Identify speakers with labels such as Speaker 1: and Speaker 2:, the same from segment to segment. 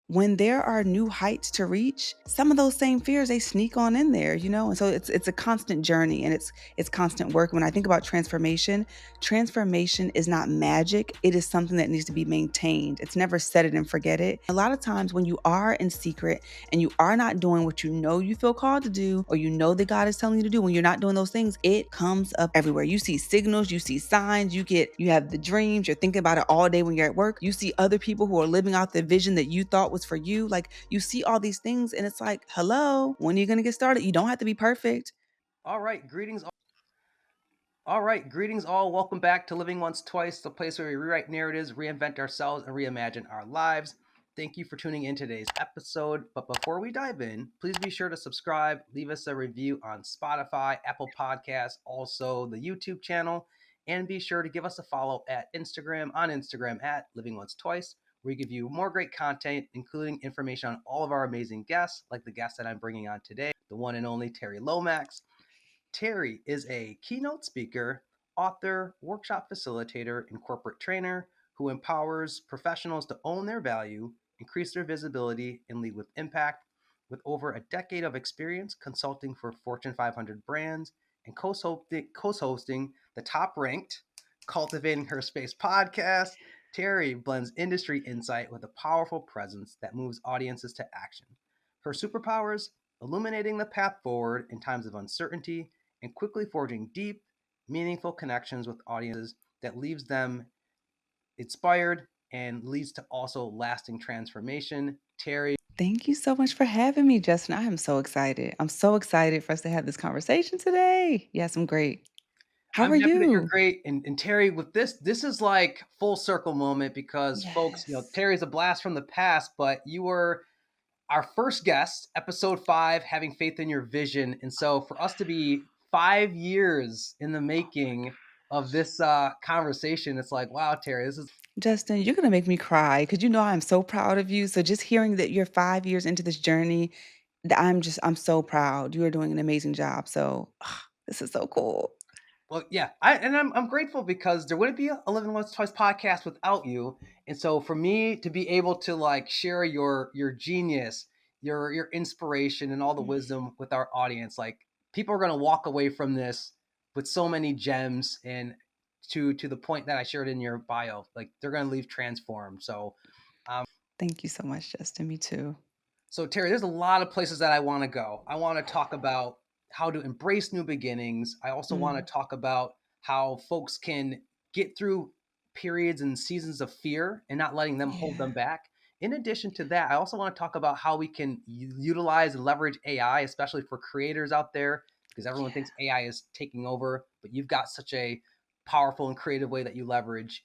Speaker 1: when there are new heights to reach, some of those same fears, they sneak on in there, and so it's a constant journey, and it's constant work. When I think about transformation is not magic. It is something that needs to be maintained. It's never set it and forget it. A lot of times when you are in secret and you are not doing what you feel called to do, or that God is telling you to do, when you're not doing those things, it comes up everywhere. You see signals, you see signs, you have the dreams, you're thinking about it all day when you're at work. You see other people who are living out the vision that you thought was for you. Like, you see all these things and it's like, hello, when are you going to get started? You don't have to be perfect.
Speaker 2: All right, greetings. All right, greetings all. Welcome back to Living Once Twice, the place where we rewrite narratives, reinvent ourselves, and reimagine our lives. Thank you for tuning in today's episode. But before we dive in, please be sure to subscribe, leave us a review on Spotify, Apple Podcasts, also the YouTube channel, and be sure to give us a follow on Instagram at Living Once Twice. We give you more great content, including information on all of our amazing guests, like the guest that I'm bringing on today, the one and only Terri Lomax. Terri is a keynote speaker, author, workshop facilitator, and corporate trainer who empowers professionals to own their value, increase their visibility, and lead with impact. With over a decade of experience consulting for Fortune 500 brands and co-hosting the top-ranked Cultivating Her Space podcast, Terri blends industry insight with a powerful presence that moves audiences to action. Her superpowers: illuminating the path forward in times of uncertainty and quickly forging deep, meaningful connections with audiences that leaves them inspired and leads to also lasting transformation. Terri,
Speaker 1: Thank you so much for having me, Justin. I am so excited. I'm so excited for us to have this conversation today. Yes, I'm great. How
Speaker 2: I'm
Speaker 1: are
Speaker 2: happy that you're
Speaker 1: you?
Speaker 2: great. And Terri, with this is like full circle moment because folks,
Speaker 1: Yes.
Speaker 2: Terri's a blast from the past, but you were our first guest, episode 5, having faith in your vision. And so for us to be 5 years in the
Speaker 1: Oh my
Speaker 2: making of
Speaker 1: gosh.
Speaker 2: this conversation, it's like, wow, Terri, this is
Speaker 1: Justin, you're going to make me cry because I'm so proud of you. So just hearing that you're 5 years into this journey, I'm so proud. You are doing an amazing job. So this is so cool.
Speaker 2: well, yeah. I'm grateful because there wouldn't be a Living Once Twice podcast without you. And so for me to be able to like share your genius, your inspiration and all the wisdom with our audience, like people are gonna walk away from this with so many gems and to the point that I shared in your bio, like they're gonna leave transformed. Um,
Speaker 1: Thank you so much, Justin. Me too.
Speaker 2: So, Terri, there's a lot of places that I want to go. I want to talk about how to embrace new beginnings. I also want
Speaker 1: Mm,
Speaker 2: to talk about how folks can get through periods and seasons of fear and not letting them hold them
Speaker 1: yeah.
Speaker 2: back. In addition to that, I also want to talk about how we can utilize and leverage AI, especially for creators out there, because everyone thinks
Speaker 1: Yeah.
Speaker 2: AI is taking over, but you've got such a powerful and creative way that you leverage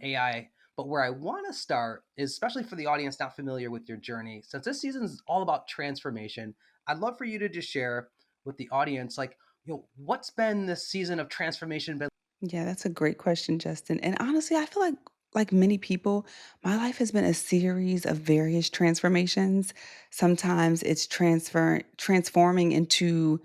Speaker 2: AI. But where I want to start is, especially for the audience not familiar with your journey, since this season is all about transformation, I'd love for you to just share with the audience, like, what's been this season of transformation been?
Speaker 1: Yeah, that's a great question, Justin. And honestly, I feel like many people, my life has been a series of various transformations. Sometimes it's transforming into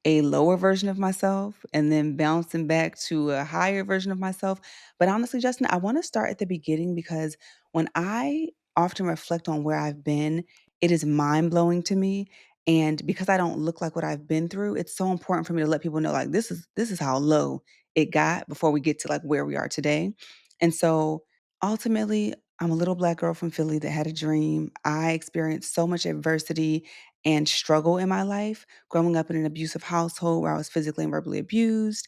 Speaker 1: a lower version of myself and then bouncing back to a higher version of myself. But honestly, Justin, I want to start at the beginning because when I often reflect on where I've been, it is mind blowing to me. And because I don't look like what I've been through, it's so important for me to let people know like this is how low it got before we get to like where we are today. And so ultimately, I'm a little black girl from Philly that had a dream. I experienced so much adversity and struggle in my life growing up in an abusive household where I was physically and verbally abused.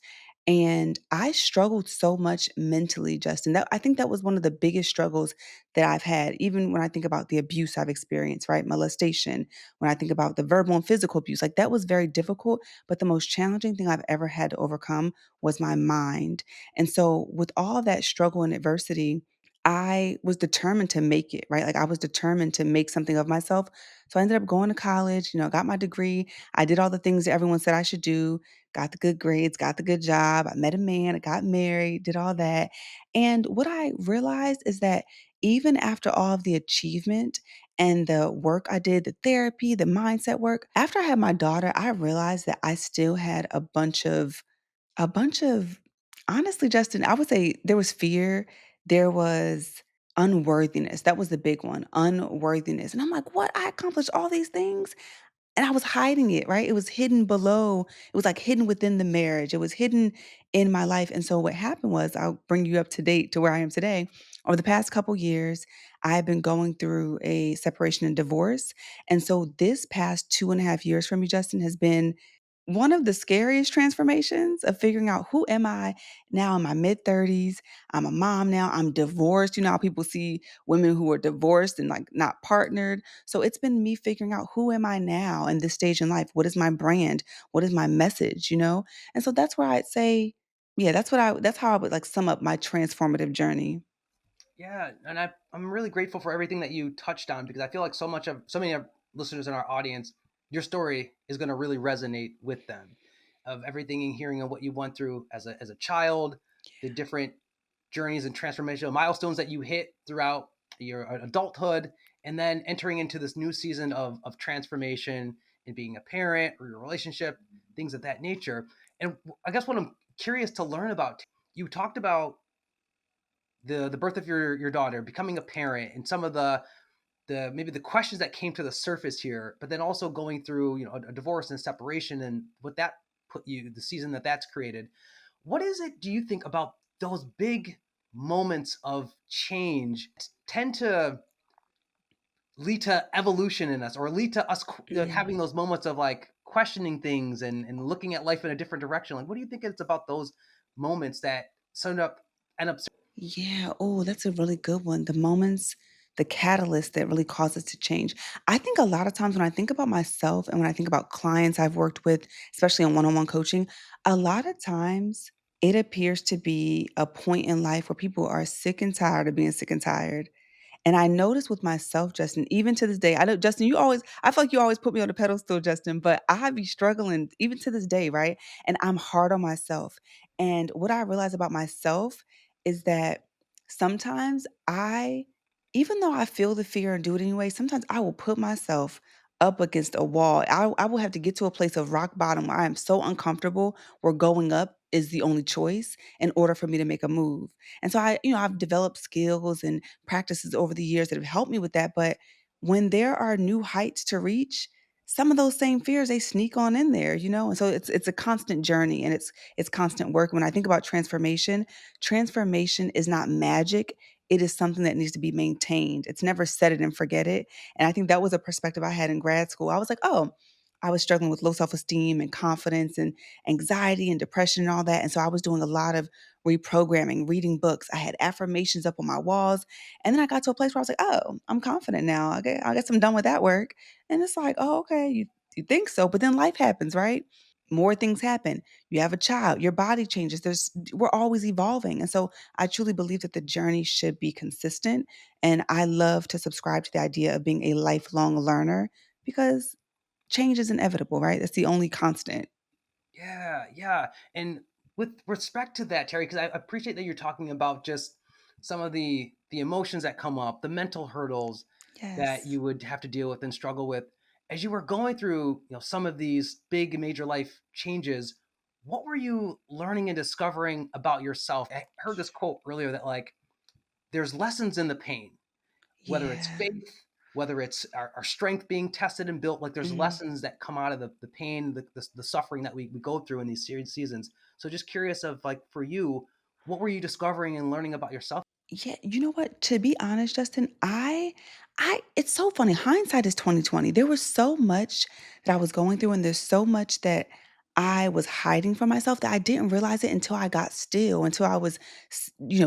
Speaker 1: And I struggled so much mentally, Justin. That I think that was one of the biggest struggles that I've had, even when I think about the abuse I've experienced, right? Molestation, when I think about the verbal and physical abuse, like that was very difficult. But the most challenging thing I've ever had to overcome was my mind. And so, with all that struggle and adversity, I was determined to make it, right? Like I was determined to make something of myself. So I ended up going to college, got my degree. I did all the things that everyone said I should do, got the good grades, got the good job. I met a man, I got married, did all that. And what I realized is that even after all of the achievement and the work I did, the therapy, the mindset work, after I had my daughter, I realized that I still had a bunch of honestly, Justin, I would say there was fear, there was unworthiness. That was the big one, unworthiness. And I'm like, what? I accomplished all these things? And I was hiding it, right? It was hidden below. It was like hidden within the marriage. It was hidden in my life. And so what happened was, I'll bring you up to date to where I am today. Over the past couple years, I've been going through a separation and divorce. And so this past 2.5 years for me, Justin, has been one of the scariest transformations of figuring out, who am I now in my mid 30s? I'm a mom now. I'm divorced. You know how people see women who are divorced and like not partnered. So it's been me figuring out, who am I now in this stage in life? What is my brand? What is my message, you know? And so that's where I'd say, yeah, that's how I would like sum up my transformative journey.
Speaker 2: Yeah, and I'm really grateful for everything that you touched on, because I feel like so many of listeners in our audience, your story is going to really resonate with them, of everything and hearing of what you went through as a child, the different journeys and transformational milestones that you hit throughout your adulthood, and then entering into this new season of transformation and being a parent or your relationship, things of that nature. And I guess what I'm curious to learn about, you talked about the birth of your daughter, becoming a parent, and some of the maybe the questions that came to the surface here, but then also going through, a divorce and separation, and what that put you, the season that's created. What is it, do you think, about those big moments of change tend to lead to evolution in us, or lead to us
Speaker 1: Yeah.
Speaker 2: having those moments of like questioning things and looking at life in a different direction? Like, what do you think it's about those moments that end up
Speaker 1: Yeah. Oh, that's a really good one. The moments, the catalyst that really cause us to change. I think a lot of times when I think about myself and when I think about clients I've worked with, especially in one on one coaching, a lot of times it appears to be a point in life where people are sick and tired of being sick and tired. And I noticed with myself, Justin, even to this day, I know, Justin, I feel like you always put me on the pedestal, Justin, but I be struggling even to this day, right? And I'm hard on myself. And what I realize about myself is that sometimes even though I feel the fear and do it anyway, sometimes I will put myself up against a wall. I will have to get to a place of rock bottom where I am so uncomfortable where going up is the only choice in order for me to make a move. And so I've developed skills and practices over the years that have helped me with that. But when there are new heights to reach, some of those same fears they sneak on in there, you know? And so it's a constant journey and it's constant work. When I think about transformation, transformation is not magic. It is something that needs to be maintained. It's never set it and forget it. And I think that was a perspective I had in grad school. I was like, oh, I was struggling with low self-esteem and confidence and anxiety and depression and all that. And so I was doing a lot of reprogramming, reading books. I had affirmations up on my walls. And then I got to a place where I was like, oh, I'm confident now. I guess I'm done with that work. And it's like, oh, okay, you think so. But then life happens, right? More things happen. You have a child, your body changes. We're always evolving. And so I truly believe that the journey should be consistent. And I love to subscribe to the idea of being a lifelong learner because change is inevitable, right? That's the only constant.
Speaker 2: Yeah, yeah. And with respect to that, Terry, because I appreciate that you're talking about just some of the emotions that come up, the mental hurdles that
Speaker 1: Yes.
Speaker 2: you would have to deal with and struggle with as you were going through, some of these big major life changes. What were you learning and discovering about yourself? I heard this quote earlier that, like, there's lessons in the pain, whether it's
Speaker 1: Yeah.
Speaker 2: faith, whether it's our strength being tested and built. Like, there's
Speaker 1: Mhm.
Speaker 2: lessons that come out of the pain, the suffering that we go through in these series seasons. So just curious of, like, for you, what were you discovering and learning about yourself?
Speaker 1: Yeah, you know what? To be honest, Justin, I it's so funny. Hindsight is 2020. There was so much that I was going through, and there's so much that I was hiding from myself that I didn't realize it until I got still, until I was,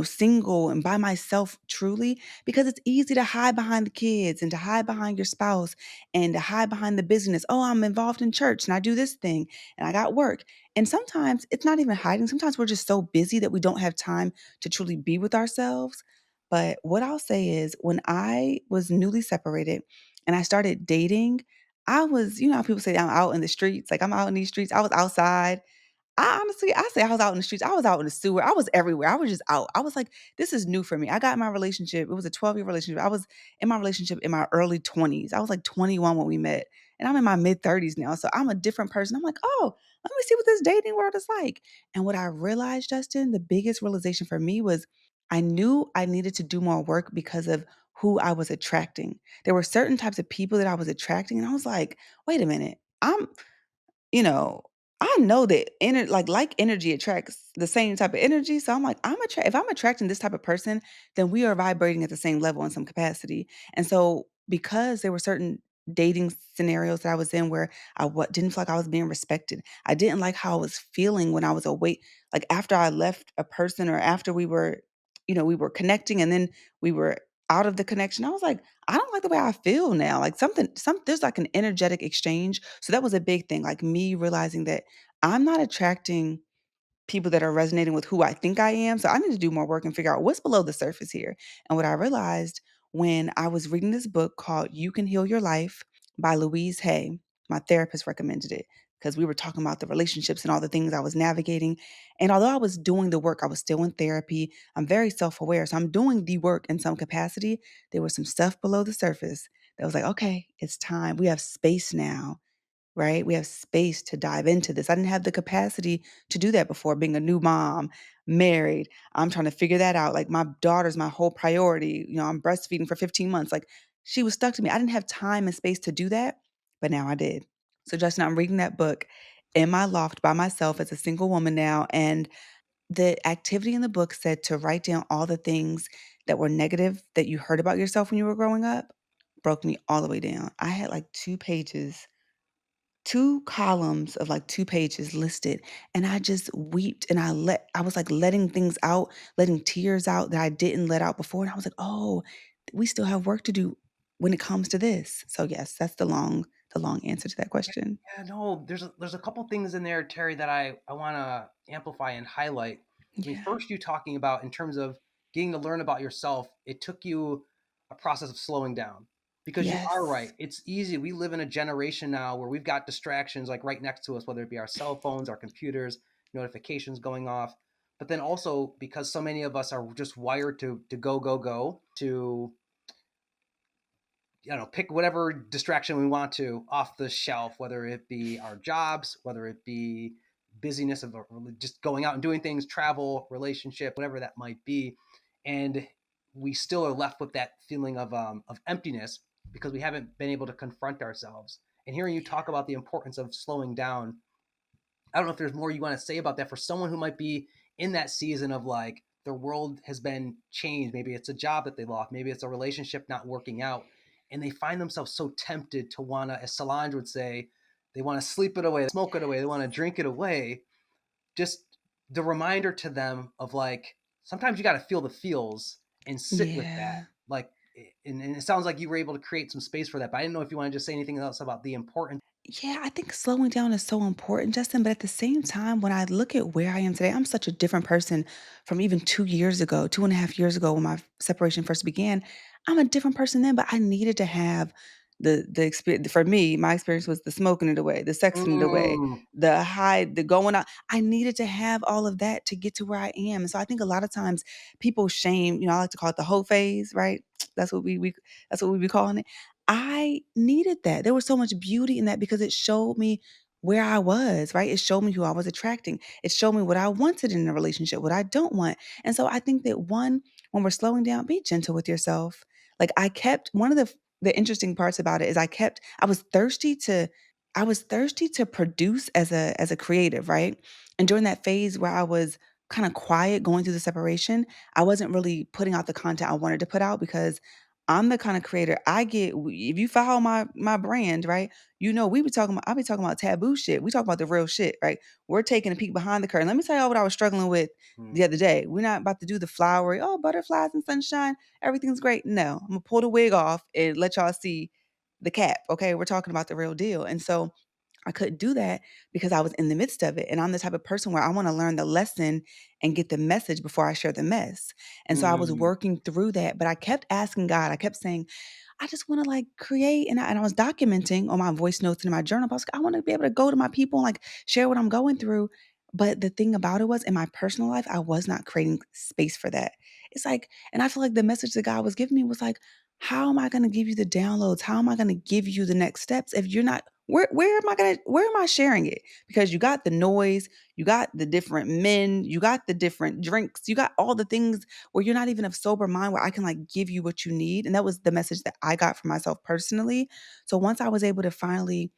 Speaker 1: single and by myself truly. Because it's easy to hide behind the kids and to hide behind your spouse and to hide behind the business. Oh, I'm involved in church and I do this thing and I got work. And sometimes it's not even hiding. Sometimes we're just so busy that we don't have time to truly be with ourselves. But what I'll say is when I was newly separated and I started dating, I was, how people say I'm out in the streets, like I'm out in these streets. I was outside. I say I was out in the streets. I was out in the sewer. I was everywhere. I was just out. I was like, this is new for me. I got in my relationship. It was a 12-year relationship. I was in my relationship in my early 20s. I was like 21 when we met. And I'm in my mid 30s now. So I'm a different person. I'm like, oh, let me see what this dating world is like. And what I realized, Justin, the biggest realization for me was I knew I needed to do more work because of who I was attracting. There were certain types of people that I was attracting, and I was like, wait a minute, you know, I know that like energy attracts the same type of energy. So I'm like, if I'm attracting this type of person, then we are vibrating at the same level in some capacity. And so because there were certain dating scenarios that I was in where didn't feel like I was being respected. I didn't like how I was feeling when I was away. Like after I left a person or after we were connecting and then we were out of the connection. I was like, I don't like the way I feel now. Like there's like an energetic exchange. So that was a big thing. Like me realizing that I'm not attracting people that are resonating with who I think I am. So I need to do more work and figure out what's below the surface here. And what I realized when I was reading this book called You Can Heal Your Life by Louise Hay, my therapist recommended it because we were talking about the relationships and all the things I was navigating. And although I was doing the work, I was still in therapy. I'm very self aware. So I'm doing the work in some capacity. There was some stuff below the surface that was like, okay, it's time. We have space now, right? We have space to dive into this. I didn't have the capacity to do that before being a new mom, married. I'm trying to figure that out. Like my daughter's my whole priority. I'm breastfeeding for 15 months. Like she was stuck to me. I didn't have time and space to do that, but now I did. So Justin, I'm reading that book in my loft by myself as a single woman now. And the activity in the book said to write down all the things that were negative that you heard about yourself when you were growing up, broke me all the way down. I had like 2 pages, 2 columns of like 2 pages listed, and I just weeped and I was like letting things out, letting tears out that I didn't let out before, and I was like, "Oh, we still have work to do when it comes to this." So yes, that's the long answer to that question.
Speaker 2: Yeah, no, there's a couple things in there, Terry, that I want to amplify and highlight. I mean,
Speaker 1: Yeah.
Speaker 2: first, you talking about in terms of getting to learn about yourself, it took you a process of slowing down because you are
Speaker 1: Yes.
Speaker 2: right. It's easy. We live in a generation now where we've got distractions like right next to us, whether it be our cell phones, our computers, notifications going off. But then also because so many of us are just wired to go go go to pick whatever distraction we want to off the shelf, whether it be our jobs, whether it be busyness of just going out and doing things, travel, relationship, whatever that might be. And we still are left with that feeling of emptiness because we haven't been able to confront ourselves. And hearing you talk about the importance of slowing down, I don't know if there's more you want to say about that for someone who might be in that season of like their world has been changed. Maybe it's a job that they lost. Maybe it's a relationship not working out. And they find themselves so tempted to want to, as Solange would say, they want to sleep it away, smoke it away, they want to drink it away. Just the reminder to them of like, sometimes you got to feel the feels and sit with that.
Speaker 1: Yeah.
Speaker 2: Like, and it sounds like you were able to create some space for that. But I didn't know if you want to just say anything else about the importance.
Speaker 1: Yeah, I think slowing down is so important, Justin. But at the same time, when I look at where I am today, I'm such a different person from even 2 years ago, 2.5 years ago when my separation first began. I'm a different person then, but I needed to have the experience. For me, my experience was the smoking it away, the sexing it away,
Speaker 2: Mm,
Speaker 1: the high, the going out. I needed to have all of that to get to where I am. And so I think a lot of times people shame, I like to call it the whole phase, right? That's what we that's what we be calling it. I needed that. There was so much beauty in that because it showed me where I was, right? It showed me who I was attracting. It showed me what I wanted in a relationship, what I don't want. And so I think that when we're slowing down, be gentle with yourself. Like I kept one of the interesting parts about it is I was thirsty to produce as a creative, right? And during that phase where I was kind of quiet going through the separation, I wasn't really putting out the content I wanted to put out because I'm the kind of creator if you follow my brand, right? I'll be talking about taboo shit. We talk about the real shit, right? We're taking a peek behind the curtain. Let me tell y'all what I was struggling with
Speaker 2: mm,
Speaker 1: the other day. We're not about to do the flowery, oh, butterflies and sunshine, everything's great. No, I'm gonna pull the wig off and let y'all see the cap. Okay. We're talking about the real deal. And so I couldn't do that because I was in the midst of it. And I'm the type of person where I want to learn the lesson and get the message before I share the mess. And so I was
Speaker 2: mm,
Speaker 1: working through that, but I kept asking God, I kept saying, I just want to like create. And I was documenting on my voice notes and in my journal. I was like, I want to be able to go to my people and like share what I'm going through. But the thing about it was in my personal life, I was not creating space for that. It's like, and I feel like the message that God was giving me was like, how am I going to give you the downloads? How am I going to give you the next steps if you're not where am I sharing it? Because you got the noise, you got the different men, you got the different drinks, you got all the things where you're not even of sober mind where I can like give you what you need. And that was the message that I got for myself personally. So once I was able to finally,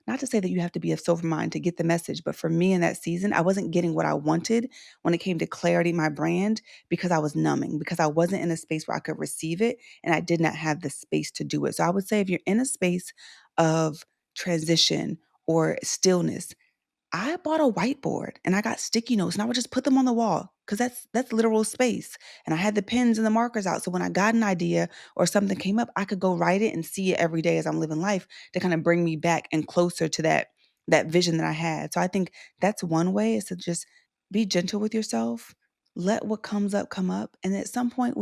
Speaker 1: not to say that you have to be of sober mind to get the message, but for me in that season, I wasn't getting what I wanted when it came to clarity, my brand, because I was numbing, because I wasn't in a space where I could receive it and I did not have the space to do it. So I would say if you're in a space of transition or stillness, I bought a whiteboard and I got sticky notes and I would just put them on the wall because that's literal space. And I had the pens and the markers out. So when I got an idea or something came up, I could go write it and see it every day as I'm living life to kind of bring me back and closer to that vision that I had. So I think that's one way is to just be gentle with yourself. Let what comes up come up. And at some point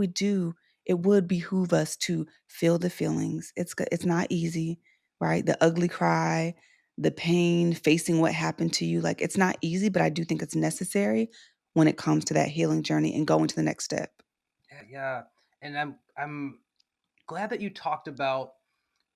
Speaker 1: it would behoove us to feel the feelings. It's not easy, right? The ugly cry, the pain, facing what happened to you. Like it's not easy, but I do think it's necessary when it comes to that healing journey and going to the next step.
Speaker 2: Yeah, yeah. And I'm glad that you talked about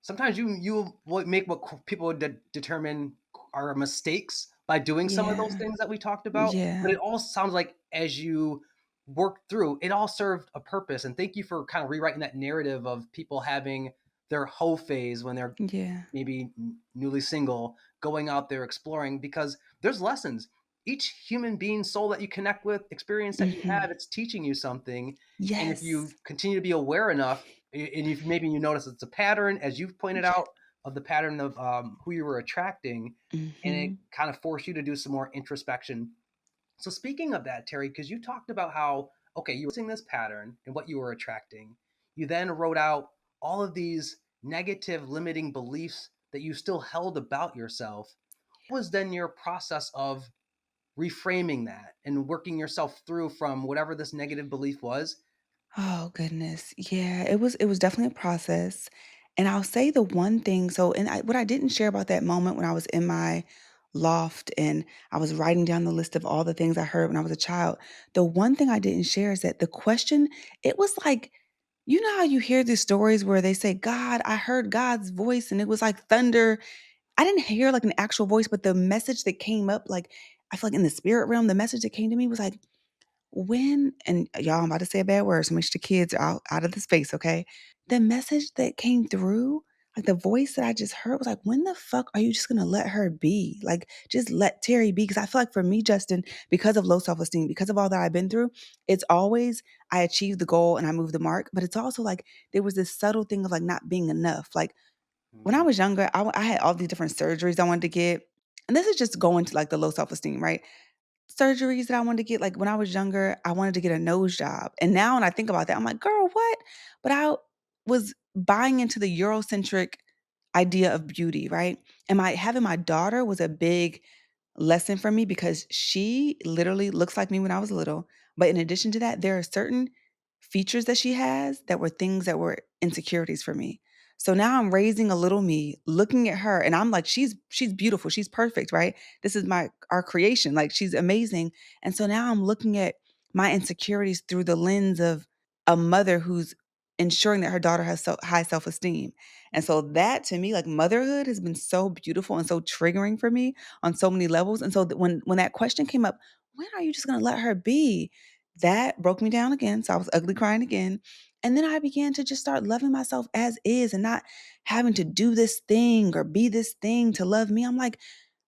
Speaker 2: sometimes you will make what people determine are mistakes by doing some of those
Speaker 1: Yeah.
Speaker 2: things that we talked about, but
Speaker 1: Yeah.
Speaker 2: it all sounds like as you work through it all served a purpose, and thank you for kind of rewriting that narrative of people having their hoe phase when they're
Speaker 1: Yeah.
Speaker 2: maybe newly single, going out there exploring, because there's lessons. Each human being soul that you connect with, experience that you have,
Speaker 1: Mhm.
Speaker 2: it's teaching you something. And if
Speaker 1: Yes.
Speaker 2: you continue to be aware enough, and if maybe you notice it's a pattern, as you've pointed
Speaker 1: Yeah.
Speaker 2: out, of the pattern of who you were attracting, and it
Speaker 1: Mhm.
Speaker 2: kind of forced you to do some more introspection. So speaking of that, Terry, because you talked about how, okay, you were seeing this pattern and what you were attracting, you then wrote out all of these negative limiting beliefs that you still held about yourself. What was then your process of reframing that and working yourself through from whatever this negative belief was?
Speaker 1: Oh goodness. Yeah, it was definitely a process. And I'll say the one thing, so what I didn't share about that moment when I was in my loft and I was writing down the list of all the things I heard when I was a child. The one thing I didn't share is that the question, it was like, you know how you hear these stories where they say, God, I heard God's voice and it was like thunder. I didn't hear like an actual voice, but the message that came up, like I feel like in the spirit realm, the message that came to me was like, when and y'all, I'm about to say a bad word, so make sure the kids are out of the space, okay? The message that came through, like the voice that I just heard was like, when the fuck are you just gonna let her be? Like, just let Terry be. Because I feel like for me, Justin, because of low self-esteem, because of all that I've been through, it's always I achieved the goal and I moved the mark. But it's also like there was this subtle thing of like not being enough. Like when I
Speaker 2: Mm,
Speaker 1: was younger, I had all these different surgeries I wanted to get. And this is just going to like the low self-esteem, right? Surgeries that I wanted to get, like, when I was younger, I wanted to get a nose job, and now when I think about that, I'm like, "Girl, what?" But I was buying into the Eurocentric idea of beauty, right? And having my daughter was a big lesson for me because she literally looks like me when I was little, but in addition to that, there are certain features that she has that were things that were insecurities for me. So now I'm raising a little me, looking at her, and I'm like, she's beautiful, she's perfect, right? This is our creation, like she's amazing. And so now I'm looking at my insecurities through the lens of a mother who's ensuring that her daughter has so high self-esteem. And so that to me, like motherhood has been so beautiful and so triggering for me on so many levels. And so when that question came up, when are you just gonna let her be? That broke me down again. So I was ugly crying again. And then I began to just start loving myself as is and not having to do this thing or be this thing to love me. I'm like,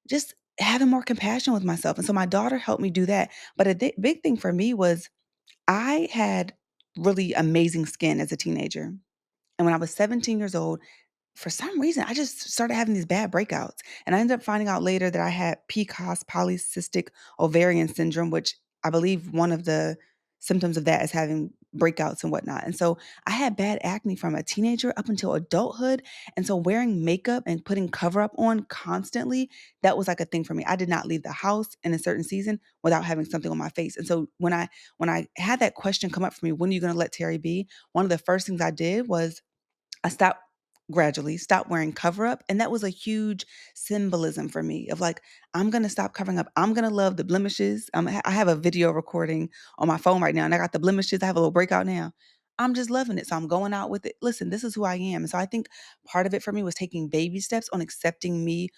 Speaker 1: just having more compassion with myself. And so my daughter helped me do that. But a big thing for me was I had really amazing skin as a teenager. And when I was 17 years old, for some reason, I just started having these bad breakouts. And I ended up finding out later that I had PCOS, polycystic ovarian syndrome, which I believe one of the symptoms of that is having breakouts and whatnot. And so I had bad acne from a teenager up until adulthood. And so wearing makeup and putting cover up on constantly, that was like a thing for me. I did not leave the house in a certain season without having something on my face. And so when I had that question come up for me, when are you going to let Terry be? One of the first things I did was I stopped gradually, stopped wearing cover up. And that was a huge symbolism for me of like, I'm going to stop covering up. I'm going to love the blemishes. I have a video recording on my phone right now and I got the blemishes. I have a little breakout now. I'm just loving it. So I'm going out with it. Listen, this is who I am. And so I think part of it for me was taking baby steps on accepting me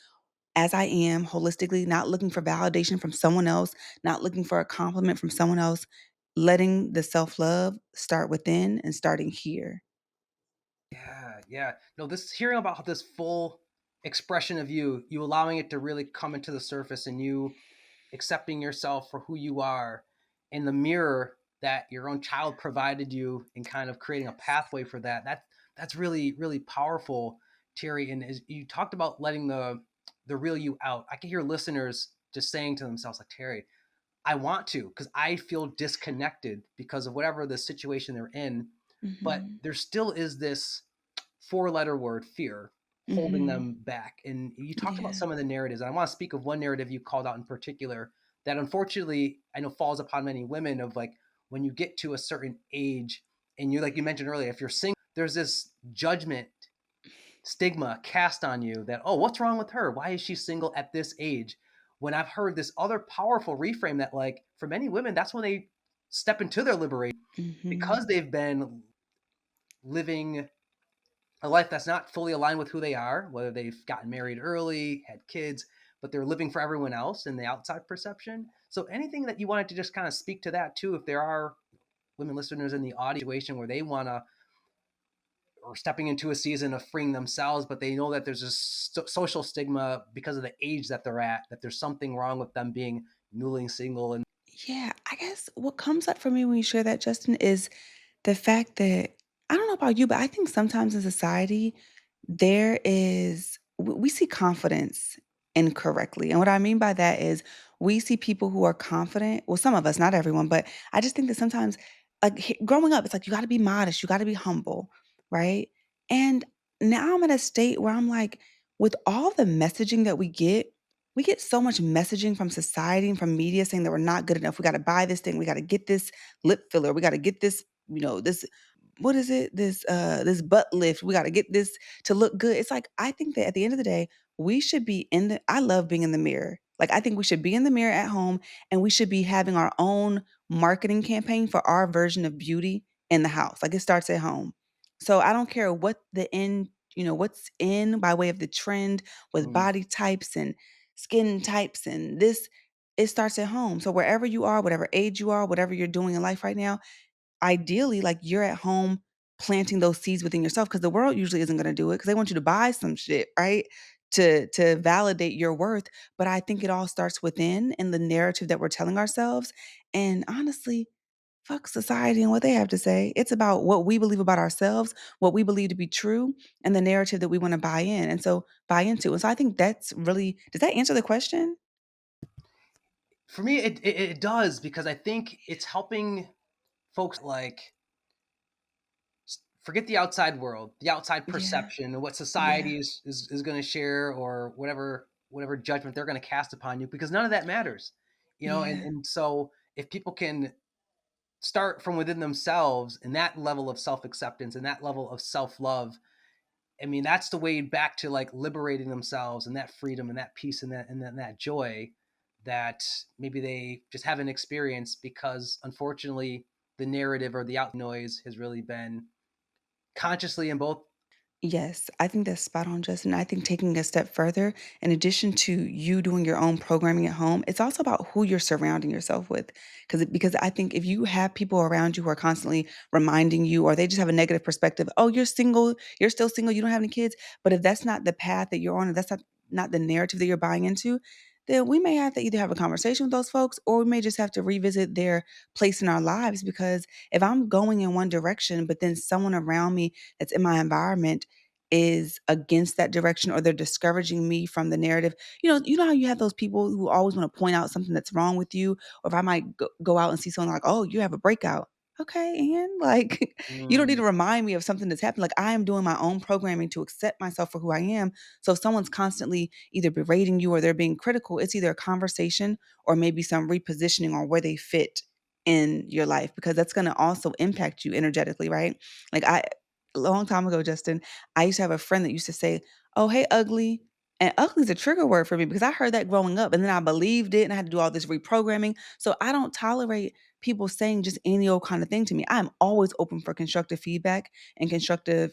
Speaker 1: as I am holistically, not looking for validation from someone else, not looking for a compliment from someone else, letting the self love start within and starting here.
Speaker 2: Yeah, yeah. No, this hearing about this full expression of you, you allowing it to really come into the surface, and you accepting yourself for who you are, and the mirror that your own child provided you, and kind of creating a
Speaker 1: Yes.
Speaker 2: pathway for that. That's really really powerful, Terry. And as you talked about letting the real you out, I can hear listeners just saying to themselves like, Terry, I want to, because I feel disconnected because of whatever the situation they're in, but
Speaker 1: Mhm.
Speaker 2: there still is this four-letter word, fear, holding
Speaker 1: Mhm.
Speaker 2: them back. And you talked about
Speaker 1: Yeah.
Speaker 2: some of the narratives. And I want to speak of one narrative you called out in particular that unfortunately I know falls upon many women, of like, when you get to a certain age, and you, like you mentioned earlier, if you're single, there's this judgment, stigma cast on you that, oh, what's wrong with her? Why is she single at this age? When I've heard this other powerful reframe that, like, for many women, that's when they step into their liberation,
Speaker 1: Mhm.
Speaker 2: because they've been living a life that's not fully aligned with who they are, whether they've gotten married early, had kids, but they're living for everyone else in the outside perception. So anything that you wanted to just kind of speak to that too, if there are women listeners in the audio situation where they want to, or stepping into a season of freeing themselves, but they know that there's a social stigma because of the age that they're at, that there's something wrong with them being newly single. And
Speaker 1: Yeah, I guess what comes up for me when you share that, Justin, is the fact that I don't know about you, but I think sometimes in society, we see confidence incorrectly. And what I mean by that is we see people who are confident, well, some of us, not everyone, but I just think that sometimes, like growing up, it's like you got to be modest, you got to be humble, right? And now I'm at a state where I'm like, with all the messaging that we get so much messaging from society and from media saying that we're not good enough. We got to buy this thing. We got to get this lip filler. We got to get this, this what is it? This butt lift. We got to get this to look good. It's like I think that at the end of the day, we should be in the I love being in the mirror. Like I think we should be in the mirror at home and we should be having our own marketing campaign for our version of beauty in the house. Like it starts at home. So I don't care what the end, what's in by way of the trend with
Speaker 2: mm,
Speaker 1: body types and skin types and this, it starts at home. So wherever you are, whatever age you are, whatever you're doing in life right now, ideally, like you're at home planting those seeds within yourself because the world usually isn't going to do it because they want you to buy some shit, right? To validate your worth. But I think it all starts within in the narrative that we're telling ourselves. And honestly, fuck society and what they have to say. It's about what we believe about ourselves, what we believe to be true, and the narrative that we want to buy in. And so buy into. And so I think that's really, does that answer the question?
Speaker 2: for me, it does, because I think it's helping folks like forget the outside world, the outside
Speaker 1: Yeah.
Speaker 2: perception, and what
Speaker 1: Yeah.
Speaker 2: society is going to share, or whatever judgment they're going to cast upon you, because none of that matters, and
Speaker 1: Yeah.
Speaker 2: so if people can start from within themselves, and that level of self-acceptance and that level of self-love, I mean, that's the way back to like liberating themselves, and that freedom and that peace and that joy that maybe they just haven't experienced, because unfortunately the narrative or the out noise has really been consciously in both.
Speaker 1: Yes, I think that's spot on, Justin. I think taking a step further, in addition to you doing your own programming at home, it's also about who you're surrounding yourself with. Because I think if you have people around you who are constantly reminding you, or they just have a negative perspective, oh, you're single, you're still single, you don't have any kids. But if that's not the path that you're on, if that's not the narrative that you're buying into, then we may have to either have a conversation with those folks, or we may just have to revisit their place in our lives. Because if I'm going in one direction, but then someone around me that's in my environment is against that direction, or they're discouraging me from the narrative. You know how you have those people who always want to point out something that's wrong with you, or if I might go out and see someone like, oh, you have a breakout. Okay, and like you don't need
Speaker 2: Mm,
Speaker 1: to remind me of something that's happened. Like I am doing my own programming to accept myself for who I am. So if someone's constantly either berating you or they're being critical, it's either a conversation or maybe some repositioning on where they fit in your life, because that's going to also impact you energetically, right? Like a long time ago, Justin, I used to have a friend that used to say, "Oh, hey, ugly." And ugly is a trigger word for me because I heard that growing up and then I believed it and I had to do all this reprogramming. So I don't tolerate people saying just any old kind of thing to me. I'm always open for constructive feedback and constructive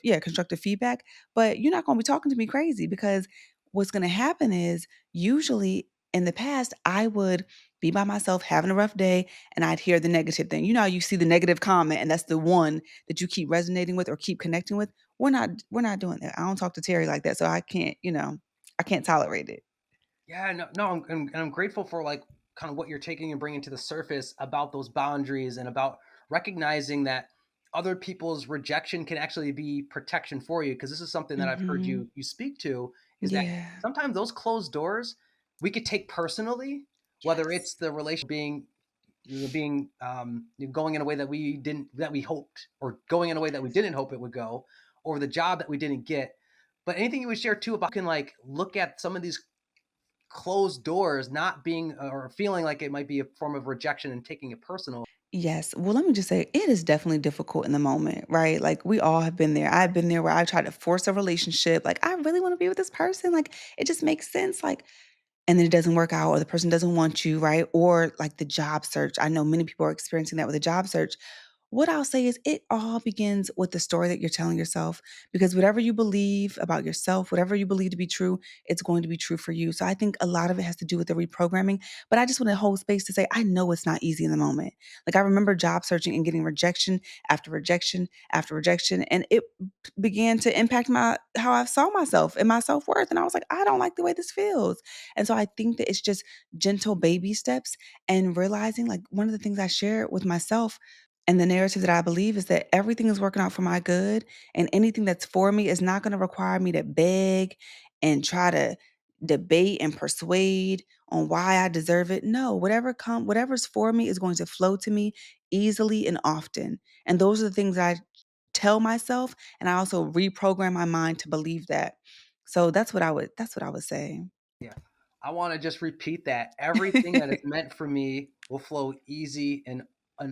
Speaker 1: feedback. But you're not going to be talking to me crazy because what's going to happen is usually in the past, I would be by myself having a rough day and I'd hear the negative thing. You know, how you see the negative comment and that's the one that you keep resonating with or keep connecting with. We're not doing that. I don't talk to Terry like that. So I can't, I can't tolerate it.
Speaker 2: Yeah, no, no, I'm grateful for like kind of what you're taking and bringing to the surface about those boundaries and about recognizing that other people's rejection can actually be protection for you. Because this is something that I've heard
Speaker 1: Hmm.
Speaker 2: you speak to is that
Speaker 1: Yeah.
Speaker 2: sometimes those closed doors we could take personally, whether it's
Speaker 1: Yes.
Speaker 2: the relation being going in a way that we hoped, or going in a way that we didn't hope it would go, or the job that we didn't get. But anything you would share too about can like look at some of these closed doors not being or feeling like it might be a form of rejection and taking it personal.
Speaker 1: Yes. Well, let me just say it is definitely difficult in the moment, right? Like we all have been there. I've been there where I tried to force a relationship. Like I really want to be with this person. Like it just makes sense. Like and then it doesn't work out or the person doesn't want you, right? Or like the job search. I know many people are experiencing that with a job search. What I'll say is it all begins with the story that you're telling yourself because whatever you believe about yourself, whatever you believe to be true, it's going to be true for you. So I think a lot of it has to do with the reprogramming, but I just want to hold space to say I know it's not easy in the moment. Like I remember job searching and getting rejection after rejection after rejection and it began to impact my how I saw myself and my self-worth and I was like I don't like the way this feels. And so I think that it's just gentle baby steps and realizing like one of the things I share with myself and the narrative that I believe is that everything is working out for my good, and anything that's for me is not going to require me to beg and try to debate and persuade on why I deserve it. No, whatever's for me is going to flow to me easily and often. And those are the things I tell myself, and I also reprogram my mind to believe that. So that's what I would say.
Speaker 2: Yeah, I want to just repeat that everything that is meant for me will flow easy and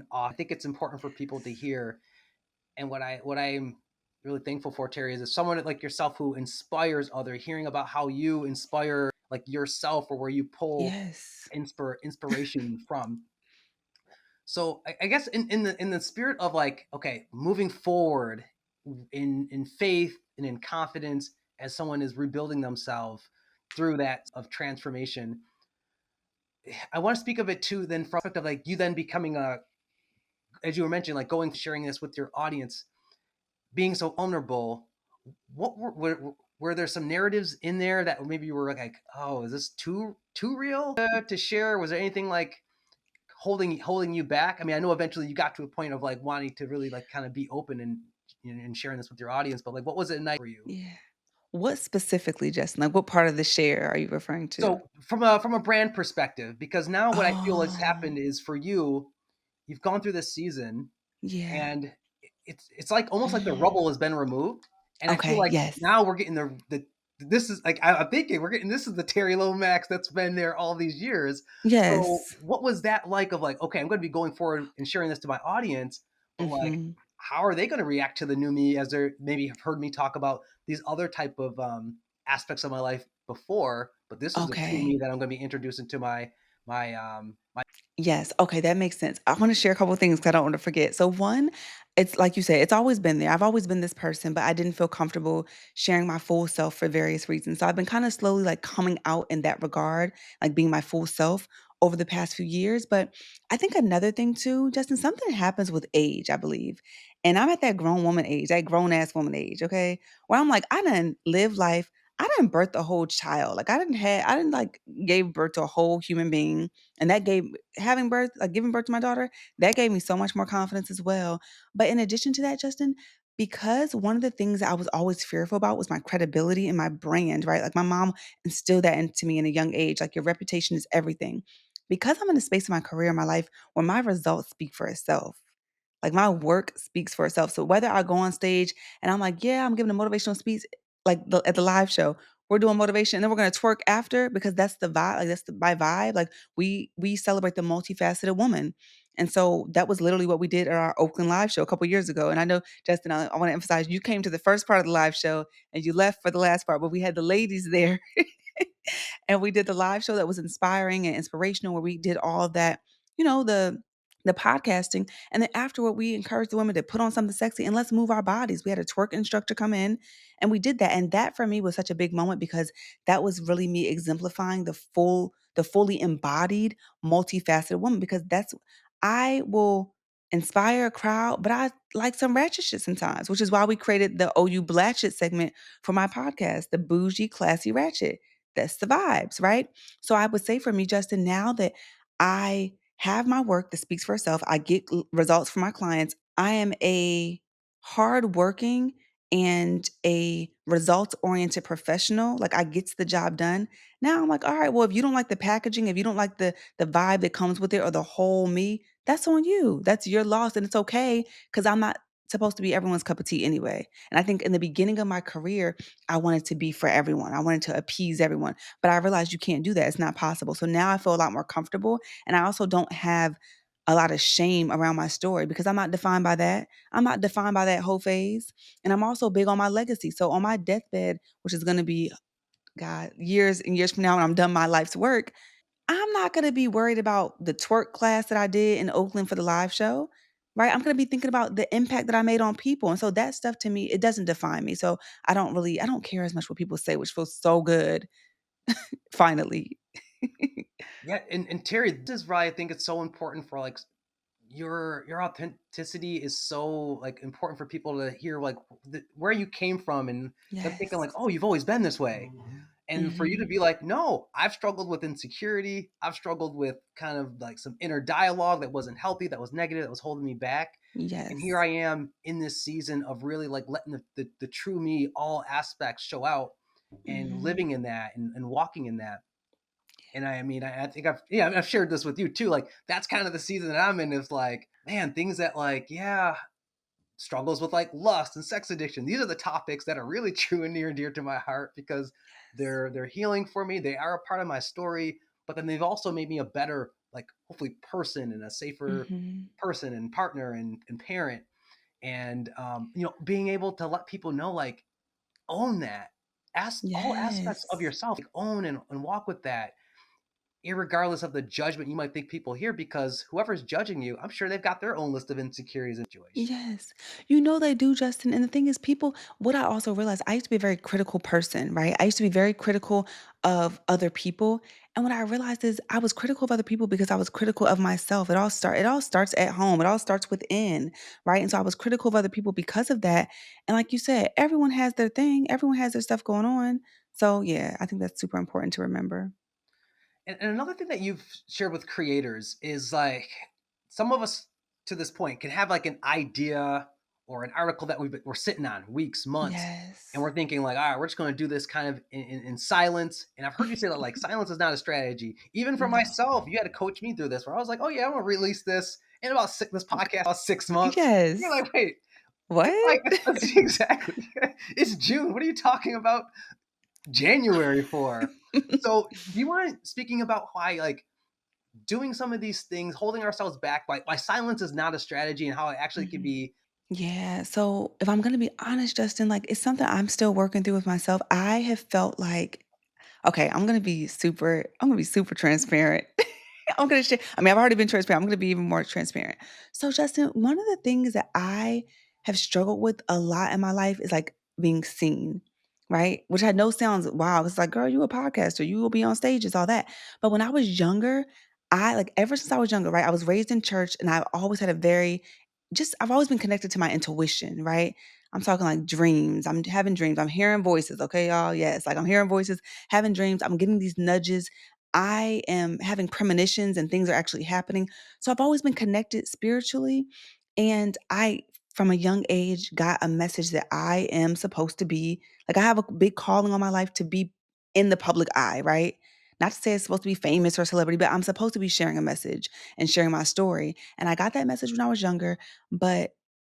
Speaker 2: off. I think it's important for people to hear. And what I'm really thankful for, Terry, is someone like yourself who inspires other, hearing about how you inspire like yourself, or where you pull
Speaker 1: Yes.
Speaker 2: inspiration from. So I guess in the spirit of like, okay, moving forward in faith and in confidence, as someone is rebuilding themselves through that of transformation, I want to speak of it too. Then from the perspective of like you then becoming a, as you were mentioning, like going sharing this with your audience, being so vulnerable. What were there some narratives in there that maybe you were like, oh, is this too real to share? Was there anything like holding you back? I mean, I know eventually you got to a point of like wanting to really like kind of be open and sharing this with your audience, but like, what was it like for you?
Speaker 1: Yeah. What specifically, Justin? Like, what part of the share are you referring to?
Speaker 2: So from a brand perspective, because now what I feel has
Speaker 1: Oh,
Speaker 2: happened is for you, you've gone through this season,
Speaker 1: yeah.
Speaker 2: and it's like almost like the
Speaker 1: Mm.
Speaker 2: rubble has been removed, and I feel
Speaker 1: Okay,
Speaker 2: like
Speaker 1: yes.
Speaker 2: now we're getting the this is like I'm thinking we're getting this is the Terry Lomax that's been there all these years. So
Speaker 1: Yes.
Speaker 2: what was that like of like, okay, I'm going to be going forward and sharing this to my audience, but like
Speaker 1: Mhm.
Speaker 2: how are they going to react to the new me, as they maybe have heard me talk about these other type of aspects of my life before, but this is the true
Speaker 1: Okay.
Speaker 2: me that I'm going to be introducing to my
Speaker 1: Yes. Okay, that makes sense. I want to share a couple of things 'cause I don't want to forget. So one, it's like you said, it's always been there. I've always been this person, but I didn't feel comfortable sharing my full self for various reasons. So I've been kind of slowly like coming out in that regard, like being my full self over the past few years. But I think another thing too, Justin, something happens with age, I believe. And I'm at that grown woman age, that grown ass woman age, okay? Where I'm like, I didn't live life. I didn't birth a whole child. Like I didn't like gave birth to a whole human being. And that gave having birth, like giving birth to my daughter, that gave me so much more confidence as well. But in addition to that, Justin, because one of the things that I was always fearful about was my credibility and my brand, right? Like my mom instilled that into me in a young age. Like your reputation is everything. Because I'm in a space of my career, my life, where my results speak for itself. Like my work speaks for itself. So whether I go on stage and I'm like, yeah, I'm giving a motivational speech, like at the live show, we're doing motivation, and then we're gonna twerk after because that's the vibe. Like that's my vibe. Like we celebrate the multifaceted woman. And so that was literally what we did at our Oakland live show a couple years ago. And I know, Justin, I want to emphasize you came to the first part of the live show and you left for the last part, but we had the ladies there and we did the live show that was inspiring and inspirational, where we did all of that, the the podcasting. And then afterward, we encouraged the women to put on something sexy and let's move our bodies. We had a twerk instructor come in and we did that. And that for me was such a big moment because that was really me exemplifying the fully embodied, multifaceted woman because I will inspire a crowd, but I like some ratchet shit sometimes, which is why we created the OU Blatchet segment for my podcast, the bougie, classy ratchet. That's the vibes, right? So I would say for me, Justin, now that I have my work that speaks for itself. I get results for my clients. I am a hardworking and a results oriented professional. Like I gets the job done. Now I'm like, all right, well, if you don't like the packaging, if you don't like the vibe that comes with it or the whole me, that's on you. That's your loss. And it's okay because I'm not supposed to be everyone's cup of tea anyway. And I think in the beginning of my career, I wanted to be for everyone. I wanted to appease everyone. But I realized you can't do that. It's not possible. So now I feel a lot more comfortable and I also don't have a lot of shame around my story because I'm not defined by that. I'm not defined by that whole phase. And I'm also big on my legacy. So on my deathbed, which is going to be, God, years and years from now when I'm done my life's work, I'm not going to be worried about the twerk class that I did in Oakland for the live show. Right. I'm going to be thinking about the impact that I made on people. And so that stuff to me, it doesn't define me. So I don't care as much what people say, which feels so good. Finally.
Speaker 2: Yeah, and Terry, this is why I think it's so important for like your authenticity is so like important for people to hear like where you came from and them thinking like,
Speaker 1: Yes.
Speaker 2: oh, you've always been this way. And for you to
Speaker 1: Mhm.
Speaker 2: be like, no, I've struggled with insecurity. I've struggled with kind of like some inner dialogue that wasn't healthy, that was negative, that was holding me back. And here
Speaker 1: Yes.
Speaker 2: I am in this season of really like letting the true me, all aspects show out and
Speaker 1: Mhm.
Speaker 2: living in that and walking in that. And I mean, I think I've shared this with you too. Like that's kind of the season that I'm in. Is like, man, things that like, yeah, struggles with like lust and sex addiction. These are the topics that are really true and near and dear to my heart because
Speaker 1: Yes.
Speaker 2: they're healing for me. They are a part of my story, but then they've also made me a better, like hopefully person and a safer
Speaker 1: Mhm.
Speaker 2: person and partner and parent. And being able to let people know, like, own that. Ask all aspects of
Speaker 1: Yes.
Speaker 2: yourself, like, own and walk with that, irregardless of the judgment you might think people hear, because whoever's judging you, I'm sure they've got their own list of insecurities and situations.
Speaker 1: Yes. You know they do, Justin. And the thing is, people, what I also realized, I used to be a very critical person, right? I used to be very critical of other people. And what I realized is I was critical of other people because I was critical of myself. It all starts at home. It all starts within, right? And so I was critical of other people because of that. And like you said, everyone has their thing, everyone has their stuff going on. So yeah, I think that's super important to remember.
Speaker 2: And another thing that you've shared with creators is like some of us to this point can have like an idea or an article that we're sitting on weeks, months, and
Speaker 1: Yes.
Speaker 2: we're thinking like, all right, we're just going to do this kind of in silence. And I've heard you say that like silence is not a strategy. Even for
Speaker 1: No.
Speaker 2: myself, you had to coach me through this where I was like, oh yeah, I'm going to release this in about this podcast about 6 months. And you're
Speaker 1: Yes.
Speaker 2: like, wait, it's
Speaker 1: What?
Speaker 2: like exactly. It's June. What are you talking about January for? So, do you mind speaking about why, like, doing some of these things, holding ourselves back, why silence is not a strategy, and how it actually can
Speaker 1: Mhm.
Speaker 2: be?
Speaker 1: Yeah. So if I'm gonna be honest, Justin, like it's something I'm still working through with myself. I have felt like, okay, I'm gonna be super transparent. I'm gonna share. I mean, I've already been transparent. I'm gonna be even more transparent. So, Justin, one of the things that I have struggled with a lot in my life is like being seen, right? Which I know sounds wow. It's like, girl, you a podcaster, you will be on stages, all that. But when I was younger, I like ever since I was younger, right? I was raised in church and I've always had a very I've always been connected to my intuition, right? I'm talking like dreams. I'm having dreams. I'm hearing voices. Okay, y'all. Yes. Like I'm hearing voices, having dreams. I'm getting these nudges. I am having premonitions and things are actually happening. So I've always been connected spiritually. And I, from a young age, got a message that I am supposed to be like, I have a big calling on my life to be in the public eye, right? Not to say it's supposed to be famous or celebrity, but I'm supposed to be sharing a message and sharing my story. And I got that message when I was younger, but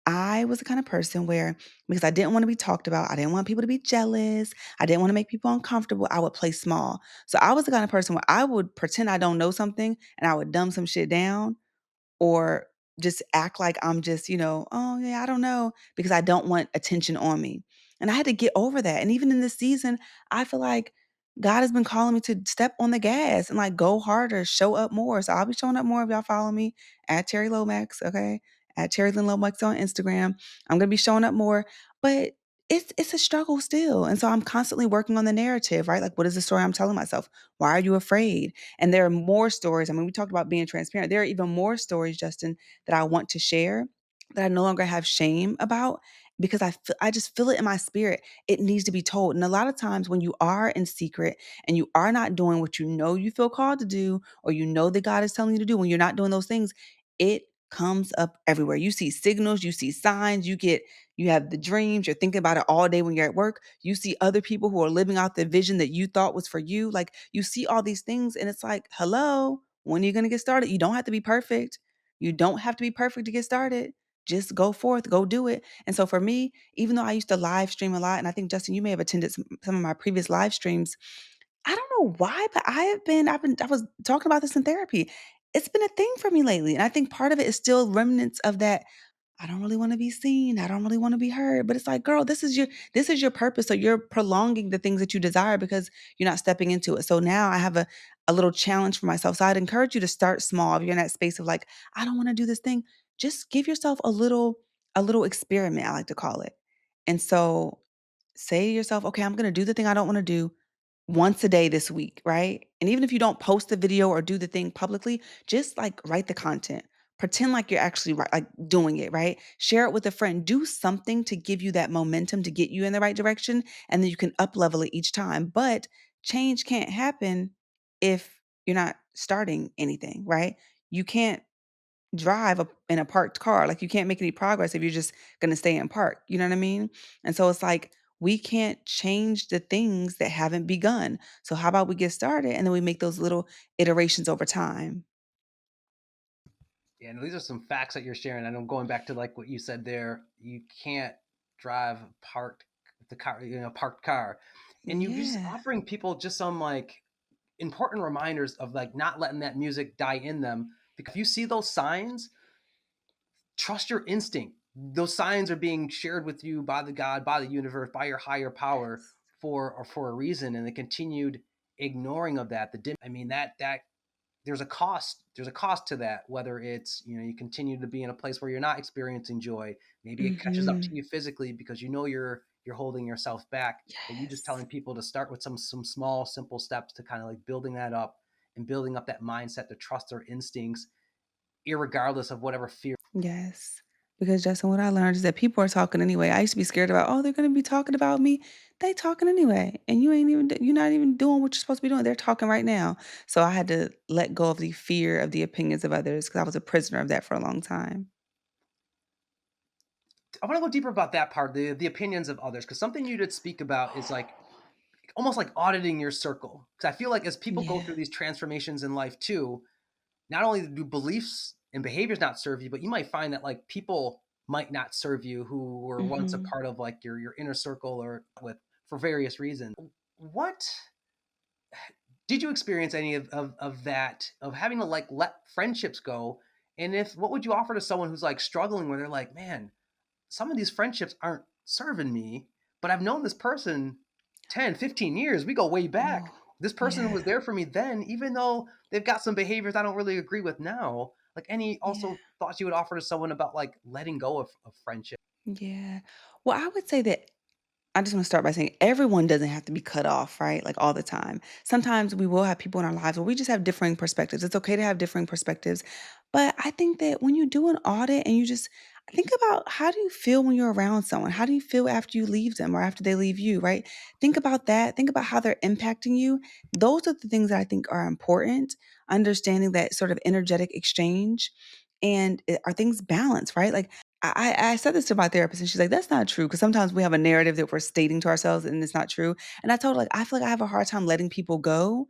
Speaker 1: I was the kind of person where, because I didn't want to be talked about, I didn't want people to be jealous, I didn't want to make people uncomfortable, I would play small. So I was the kind of person where I would pretend I don't know something and I would dumb some shit down or just act like I'm just, oh yeah, I don't know, because I don't want attention on me. And I had to get over that. And even in this season, I feel like God has been calling me to step on the gas and like go harder, show up more. So I'll be showing up more if y'all follow me at Terri Lomax, okay? At Terri Lomax on Instagram. I'm gonna be showing up more, but it's a struggle still. And so I'm constantly working on the narrative, right? Like what is the story I'm telling myself? Why are you afraid? And there are more stories. I mean, we talked about being transparent. There are even more stories, Justin, that I want to share that I no longer have shame about because I just feel it in my spirit. It needs to be told. And a lot of times when you are in secret and you are not doing what you know you feel called to do, or you know that God is telling you to do, when you're not doing those things, it comes up everywhere. You see signals, you see signs, you have the dreams, you're thinking about it all day when you're at work. You see other people who are living out the vision that you thought was for you. Like you see all these things and it's like, hello, when are you going to get started? You don't have to be perfect. You don't have to be perfect to get started. Just go forth, go do it. And so for me, even though I used to live stream a lot, and I think Justin, you may have attended some of my previous live streams. I don't know why, but I was talking about this in therapy. It's been a thing for me lately. And I think part of it is still remnants of that. I don't really want to be seen. I don't really want to be heard. But it's like, girl, this is your purpose. So you're prolonging the things that you desire because you're not stepping into it. So now I have a little challenge for myself. So I'd encourage you to start small. If you're in that space of like, I don't want to do this thing, just give yourself a little experiment, I like to call it. And so say to yourself, okay, I'm going to do the thing I don't want to do once a day this week, right? And even if you don't post the video or do the thing publicly, just like write the content. Pretend like you're actually like doing it, right? Share it with a friend. Do something to give you that momentum to get you in the right direction, and then you can up level it each time. But change can't happen if you're not starting anything, right? You can't drive in a parked car. Like you can't make any progress if you're just going to stay in park. You know what I mean? And so it's like we can't change the things that haven't begun. So how about we get started and then we make those little iterations over time?
Speaker 2: Yeah, and these are some facts that you're sharing. I know going back to like what you said there, you can't drive parked the car, parked car, and you just
Speaker 1: Yeah.
Speaker 2: offering people just some like important reminders of like not letting that music die in them. Because if you see those signs, trust your instinct. Those signs are being shared with you by the God, by the universe, by your higher power
Speaker 1: Yes.
Speaker 2: for a reason. And the continued ignoring of that, I mean that there's a cost. There's a cost to that. Whether it's you continue to be in a place where you're not experiencing joy, maybe it catches up to
Speaker 1: Mhm.
Speaker 2: you physically because you're holding yourself back. But you just
Speaker 1: Yes.
Speaker 2: telling people to start with some small simple steps to kind of like building that up and building up that mindset to trust their instincts, irregardless of whatever fear.
Speaker 1: Yes. Because Justin, what I learned is that people are talking anyway. I used to be scared about, oh, they're going to be talking about me. They talking anyway. And you're not even doing what you're supposed to be doing. They're talking right now. So I had to let go of the fear of the opinions of others because I was a prisoner of that for a long time.
Speaker 2: I want to go deeper about that part, the opinions of others, because something you did speak about is like almost like auditing your circle. Because I feel like as people go
Speaker 1: Yeah.
Speaker 2: through these transformations in life too, not only do beliefs and behaviors not serve you, but you might find that like people might not serve you who were once a
Speaker 1: Hmm.
Speaker 2: part of like your inner circle or with for various reasons. What did you experience any of that of having to like let friendships go? And if what would you offer to someone who's like struggling where they're like, man, some of these friendships aren't serving me, but I've known this person 10, 15 years. We go way back.
Speaker 1: Oh,
Speaker 2: This person
Speaker 1: yeah.
Speaker 2: was there for me then, even though they've got some behaviors I don't really agree with now. Like any
Speaker 1: Yeah.
Speaker 2: also thoughts you would offer to someone about like letting go of friendship.
Speaker 1: Yeah. Well, I would say that I just want to start by saying everyone doesn't have to be cut off, right? Like all the time. Sometimes we will have people in our lives where we just have differing perspectives. It's okay to have differing perspectives. But I think that when you do an audit and you just think about how do you feel when you're around someone? How do you feel after you leave them or after they leave you, right? Think about that. Think about how they're impacting you. Those are the things that I think are important. Understanding that sort of energetic exchange and are things balanced, right? Like I said this to my therapist and she's like, that's not true. Cause sometimes we have a narrative that we're stating to ourselves and it's not true. And I told her, like, I feel like I have a hard time letting people go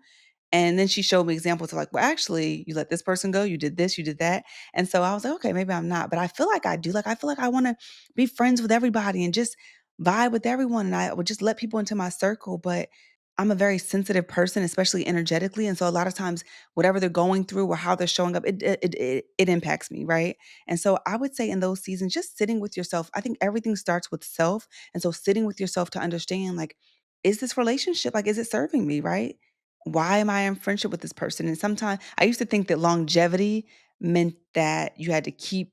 Speaker 1: and then she showed me examples of like, well, actually, you let this person go, you did this, you did that. And so I was like, okay, maybe I'm not, but I feel like I do. Like, I feel like I want to be friends with everybody and just vibe with everyone. And I would just let people into my circle. But I'm a very sensitive person, especially energetically. And so a lot of times, whatever they're going through or how they're showing up, it impacts me. Right. And so I would say in those seasons, just sitting with yourself, I think everything starts with self. And so sitting with yourself to understand, like, is this relationship, like, is it serving me, right? Why am I in friendship with this person? And sometimes I used to think that longevity meant that you had to keep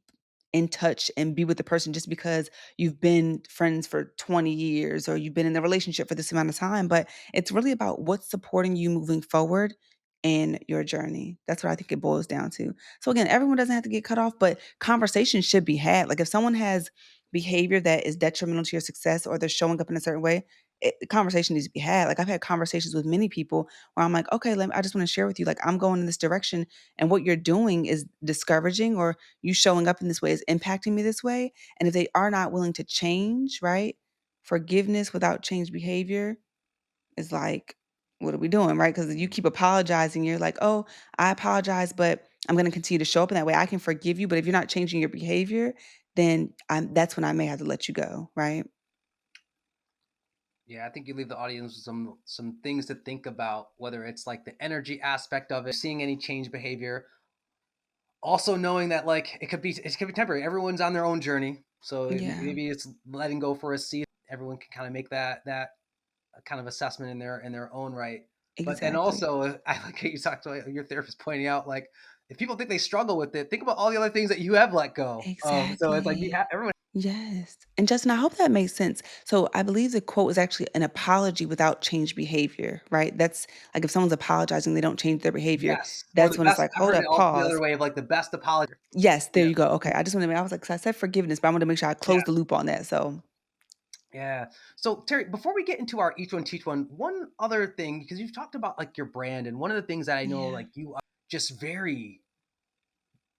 Speaker 1: in touch and be with the person just because you've been friends for 20 years or you've been in a relationship for this amount of time. But it's really about what's supporting you moving forward in your journey. That's what I think it boils down to. So again, everyone doesn't have to get cut off, but conversations should be had. Like if someone has behavior that is detrimental to your success or they're showing up in a certain way, the conversation needs to be had. Like I've had conversations with many people where I'm like, okay, I just want to share with you, like I'm going in this direction, and what you're doing is discouraging, or you showing up in this way is impacting me this way. And if they are not willing to change, right? Forgiveness without change behavior is like, what are we doing, right? Because you keep apologizing. You're like, oh, I apologize, but I'm going to continue to show up in that way. I can forgive you, but if you're not changing your behavior, then that's when I may have to let you go, right?
Speaker 2: Yeah, I think you leave the audience with some things to think about, whether it's like the energy aspect of it, seeing any change behavior, also knowing that like it could be temporary. Everyone's on their own journey, so
Speaker 1: Yeah,
Speaker 2: maybe it's letting go for a season. Everyone can kind of make that kind of assessment in their own right. But and
Speaker 1: exactly.
Speaker 2: also, I like how you talked about your therapist pointing out like if people think they struggle with it, think about all the other things that you have let go of. So it's like
Speaker 1: Exactly.
Speaker 2: everyone.
Speaker 1: Yes. And Justin, I hope that makes sense. So I believe the quote is actually an apology without change behavior, right? That's like if someone's apologizing, they don't change their behavior.
Speaker 2: Yes, or
Speaker 1: That's
Speaker 2: the
Speaker 1: when it's
Speaker 2: best.
Speaker 1: like,
Speaker 2: I've
Speaker 1: hold
Speaker 2: heard it
Speaker 1: up,
Speaker 2: also the other
Speaker 1: pause.
Speaker 2: way of like the best apology.
Speaker 1: Yes, there
Speaker 2: Yeah,
Speaker 1: you go. Okay. I just want to make, I was like, 'cause I said forgiveness, but I want to make sure I
Speaker 2: yeah,
Speaker 1: close the loop on that. So
Speaker 2: yeah. So Terri, before we get into our each one teach one other thing, because you've talked about like your brand, and one of the things that I know
Speaker 1: yeah.
Speaker 2: like you are just very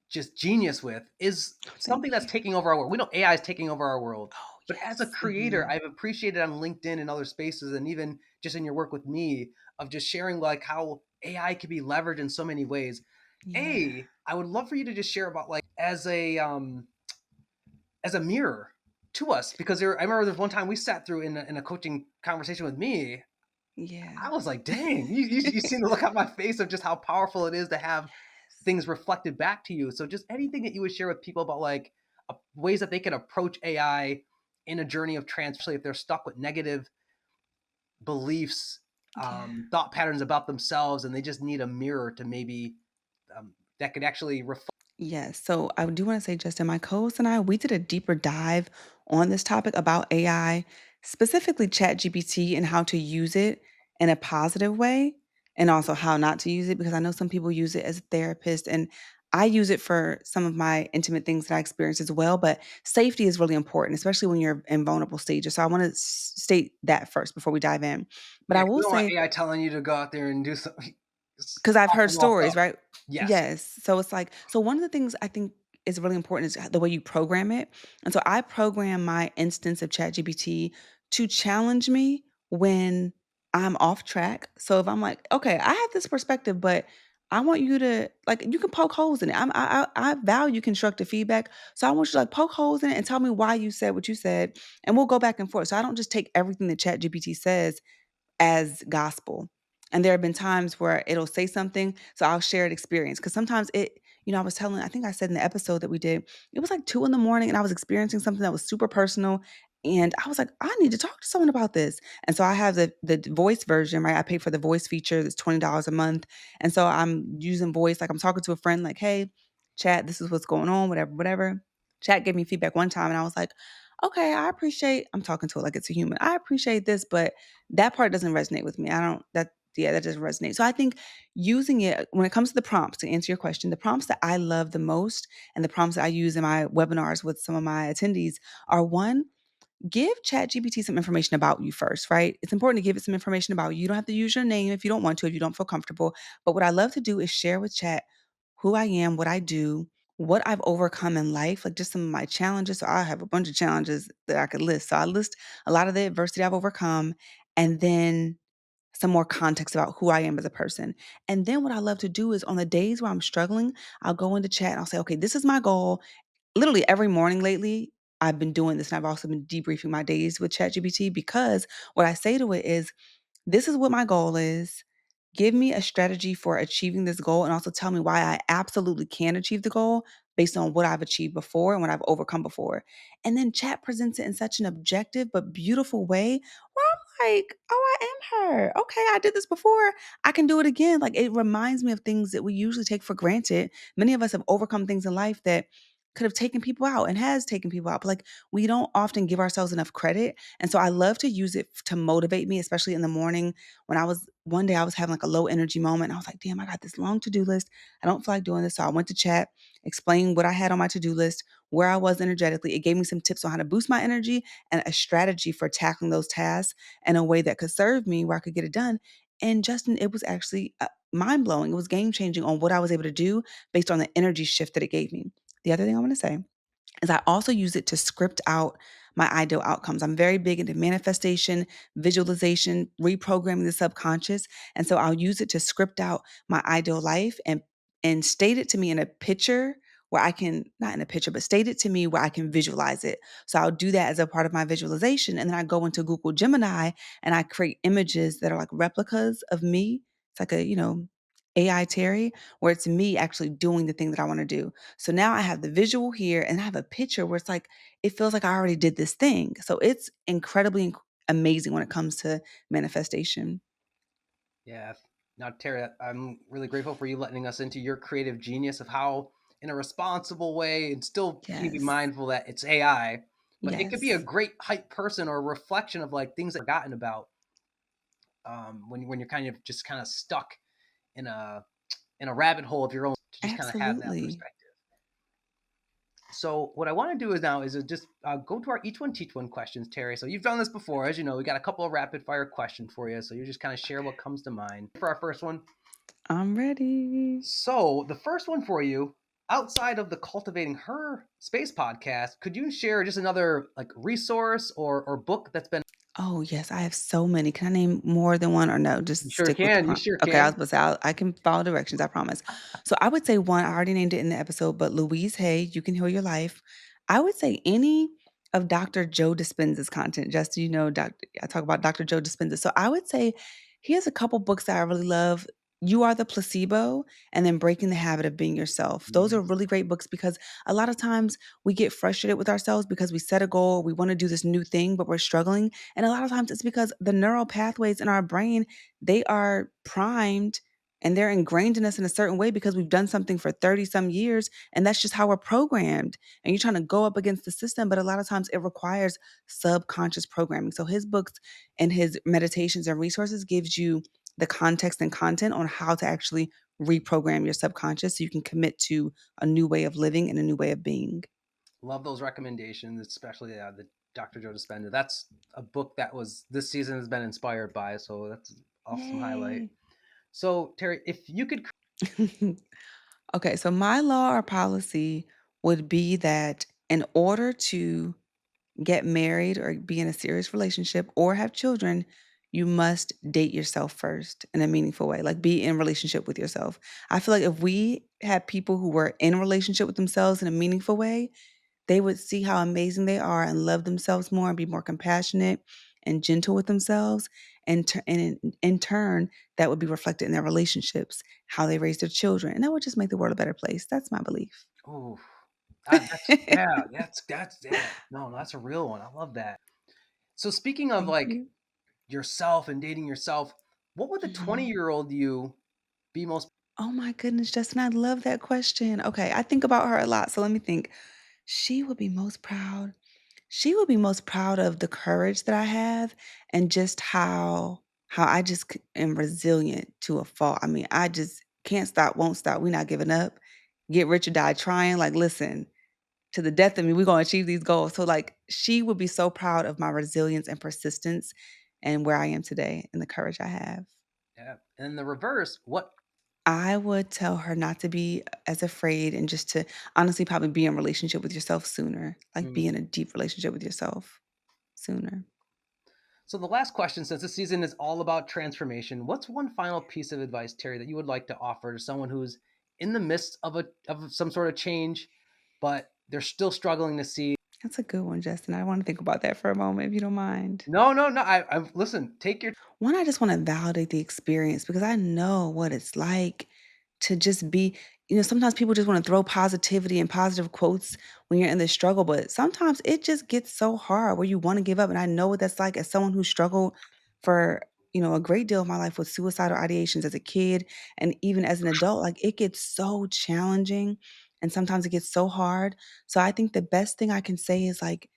Speaker 2: just genius with is
Speaker 1: Oh,
Speaker 2: something
Speaker 1: thank
Speaker 2: that's
Speaker 1: you.
Speaker 2: taking over our world. We know AI is taking over our world.
Speaker 1: Oh,
Speaker 2: But as a
Speaker 1: yes.
Speaker 2: creator, I've appreciated on LinkedIn and other spaces, and even just in your work with me, of just sharing like how AI can be leveraged in so many ways.
Speaker 1: Yeah.
Speaker 2: I would love for you to just share about like as a mirror to us, because I remember there's one time we sat through in a coaching conversation with me.
Speaker 1: Yeah.
Speaker 2: I was like, dang, you seen the look on my face of just how powerful it is to have things reflected back to you. So just anything that you would share with people about like ways that they can approach AI in a journey of especially if they're stuck with negative beliefs,
Speaker 1: Yeah.
Speaker 2: thought patterns about themselves, and they just need a mirror to maybe that could actually reflect.
Speaker 1: Yes. So I do want to say, Justin, my co-host and I, we did a deeper dive on this topic about AI, specifically ChatGPT and how to use it in a positive way, and also how not to use it, because I know some people use it as a therapist, and I use it for some of my intimate things that I experience as well. But safety is really important, especially when you're in vulnerable stages. So I want to state that first before we dive in. But
Speaker 2: Yeah,
Speaker 1: I
Speaker 2: 'cause we
Speaker 1: will
Speaker 2: don't want
Speaker 1: say,
Speaker 2: AI telling you to go out there and do something
Speaker 1: 'cause I've
Speaker 2: off
Speaker 1: heard
Speaker 2: the wall
Speaker 1: stories,
Speaker 2: stuff.
Speaker 1: right?
Speaker 2: Yes.
Speaker 1: Yes. So it's like, so one of the things I think is really important is the way you program it. And so I program my instance of ChatGPT to challenge me when I'm off track. So if I'm like, okay, I have this perspective, but I want you to like, you can poke holes in it. I value constructive feedback, so I want you to like poke holes in it and tell me why you said what you said, and we'll go back and forth. So I don't just take everything that ChatGPT says as gospel. And there have been times where it'll say something, so I'll share an experience. Because sometimes I was telling, I think I said in the episode that we did, it was like 2 in the morning and I was experiencing something that was super personal. And I was like, I need to talk to someone about this. And so I have the voice version, right? I pay for the voice feature that's $20 a month. And so I'm using voice, like I'm talking to a friend, like, hey, chat, this is what's going on, whatever, whatever. Chat gave me feedback one time and I was like, okay, I'm talking to it like it's a human. I appreciate this, but that part doesn't resonate with me. I don't that yeah, that doesn't resonate. So I think using it when it comes to the prompts, to answer your question, the prompts that I love the most and the prompts that I use in my webinars with some of my attendees are: one, give ChatGPT some information about you first, right? It's important to give it some information about you. You don't have to use your name if you don't want to, if you don't feel comfortable. But what I love to do is share with Chat who I am, what I do, what I've overcome in life, like just some of my challenges. So I have a bunch of challenges that I could list. So I list a lot of the adversity I've overcome, and then some more context about who I am as a person. And then what I love to do is on the days where I'm struggling, I'll go into chat and I'll say, okay, this is my goal. Literally every morning lately, I've been doing this. And I've also been debriefing my days with ChatGPT, because what I say to it is, this is what my goal is. Give me a strategy for achieving this goal, and also tell me why I absolutely can achieve the goal based on what I've achieved before and what I've overcome before. And then chat presents it in such an objective but beautiful way. like, oh, I am her. Okay, I did this before. I can do it again. Like it reminds me of things that we usually take for granted. Many of us have overcome things in life that could have taken people out and has taken people out. But like we don't often give ourselves enough credit. And so I love to use it to motivate me, especially in the morning when one day I was having like a low energy moment. I was like, damn, I got this long to do list. I don't feel like doing this. So I went to chat, explained what I had on my to do list, where I was energetically. It gave me some tips on how to boost my energy and a strategy for tackling those tasks in a way that could serve me where I could get it done. And Justin, it was actually mind blowing. It was game changing on what I was able to do based on the energy shift that it gave me. The other thing I want to say is I also use it to script out my ideal outcomes. I'm very big into manifestation, visualization, reprogramming the subconscious, and so I'll use it to script out my ideal life and state it to me in a picture where I can not in a picture, but state it to me where I can visualize it. So I'll do that as a part of my visualization, and then I go into Google Gemini and I create images that are like replicas of me. It's like a AI Terry, where it's me actually doing the thing that I want to do. So now I have the visual here and I have a picture where it's like, it feels like I already did this thing. So it's incredibly amazing when it comes to manifestation.
Speaker 2: Yeah. Now, Terry, I'm really grateful for you letting us into your creative genius of how, in a responsible way, and still keeping
Speaker 1: Yes.
Speaker 2: mindful that it's AI, but it could be a
Speaker 1: Yes.
Speaker 2: great hype person or a reflection of like things that I've forgotten about when you're kind of stuck in a rabbit hole of your own to just kind of have that
Speaker 1: Absolutely.
Speaker 2: perspective. So what I want to do is now is just go to our each one teach one questions, Terry. So you've done this before, as you know. We got a couple of rapid fire questions for you, so you just kind of share what comes to mind for our first one.
Speaker 1: I'm ready.
Speaker 2: So the first one for you, outside of the Cultivating Her Space podcast, could you share just another like resource or book that's been?
Speaker 1: Oh, yes, I have so many. Can I name more than one or no?
Speaker 2: You
Speaker 1: Just
Speaker 2: sure
Speaker 1: stick with the
Speaker 2: can. You
Speaker 1: prompt.
Speaker 2: sure
Speaker 1: Okay, I was
Speaker 2: can.
Speaker 1: supposed to say I can follow directions, I promise. So I would say one, I already named it in the episode, but Louise Hay, You Can Heal Your Life. I would say any of Dr. Joe Dispenza's content. Just so you know, I talk about Dr. Joe Dispenza. So I would say he has a couple books that I really love. You Are the Placebo, and then Breaking the Habit of Being Yourself. Those are
Speaker 2: Mm.
Speaker 1: really great books because a lot of times we get frustrated with ourselves because we set a goal, we want to do this new thing, but we're struggling. And a lot of times it's because the neural pathways in our brain, they are primed and they're ingrained in us in a certain way because we've done something for 30 some years and that's just how we're programmed. And you're trying to go up against the system, but a lot of times it requires subconscious programming. So his books and his meditations and resources gives you the context and content on how to actually reprogram your subconscious so you can commit to a new way of living and a new way of being.
Speaker 2: Love those recommendations, especially the Dr. Joe Dispenza. That's a book that was this season has been inspired by. So that's an awesome highlight.
Speaker 1: Yay.
Speaker 2: So Terry, if you could,
Speaker 1: Okay, so my law or policy would be that in order to get married or be in a serious relationship or have children, you must date yourself first in a meaningful way, like be in relationship with yourself. I feel like if we had people who were in relationship with themselves in a meaningful way, they would see how amazing they are and love themselves more and be more compassionate and gentle with themselves. And in turn, that would be reflected in their relationships, how they raise their children. And that would just make the world a better place. That's my belief.
Speaker 2: oh, that's yeah, that's yeah. No, that's a real one. I love that. So speaking of
Speaker 1: Thank
Speaker 2: like
Speaker 1: you.
Speaker 2: yourself and dating yourself, what would the
Speaker 1: Mhm.
Speaker 2: 20-year-old you be most?
Speaker 1: Oh my goodness, Justin, I love that question. Okay, I think about her a lot. So let me think. She would be most proud. She would be most proud of the courage that I have and just how I just am resilient to a fault. I mean, I just can't stop, won't stop. We're not giving up. Get rich or die trying. Like, listen, to the death of me, we're gonna achieve these goals. So like she would be so proud of my resilience and persistence and where I am today and the courage I have.
Speaker 2: Yeah. And in the reverse, what?
Speaker 1: I would tell her not to be as afraid and just to honestly probably be in relationship with yourself sooner. Like be
Speaker 2: Mm.
Speaker 1: in a deep relationship with yourself sooner.
Speaker 2: So the last question, since this season is all about transformation, what's one final piece of advice, Terry, that you would like to offer to someone who's in the midst of some sort of change, but they're still struggling to see?
Speaker 1: That's a good one, Justin. I want to think about that for a moment, if you don't mind.
Speaker 2: No, no, no. I listen. Take your.
Speaker 1: One, I just want to validate the experience because I know what it's like to just be, sometimes people just want to throw positivity and positive quotes when you're in this struggle, but sometimes it just gets so hard where you want to give up. And I know what that's like as someone who struggled for, a great deal of my life with suicidal ideations as a kid and even as an adult. Like, it gets so challenging and sometimes it gets so hard. So I think the best thing I can say is like,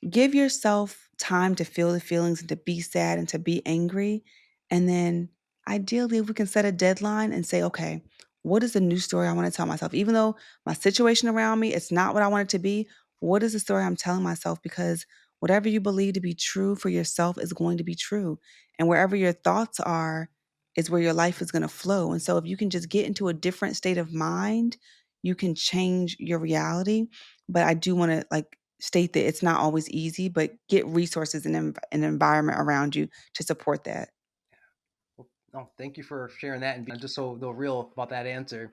Speaker 1: give yourself time to feel the feelings and to be sad and to be angry. And then ideally, if we can set a deadline and say, okay, what is the new story I want to tell myself? Even though my situation around me, it's not what I want it to be, what is the story I'm telling myself? Because whatever you believe to be true for yourself is going to be true. And wherever your thoughts are, is where your life is going to flow. And so if you can just get into a different state of mind, you can change your reality. But I do want to like state that it's not always easy, but get resources and an environment around you to support that.
Speaker 2: Well, no, thank you for sharing that and being just so real about that answer.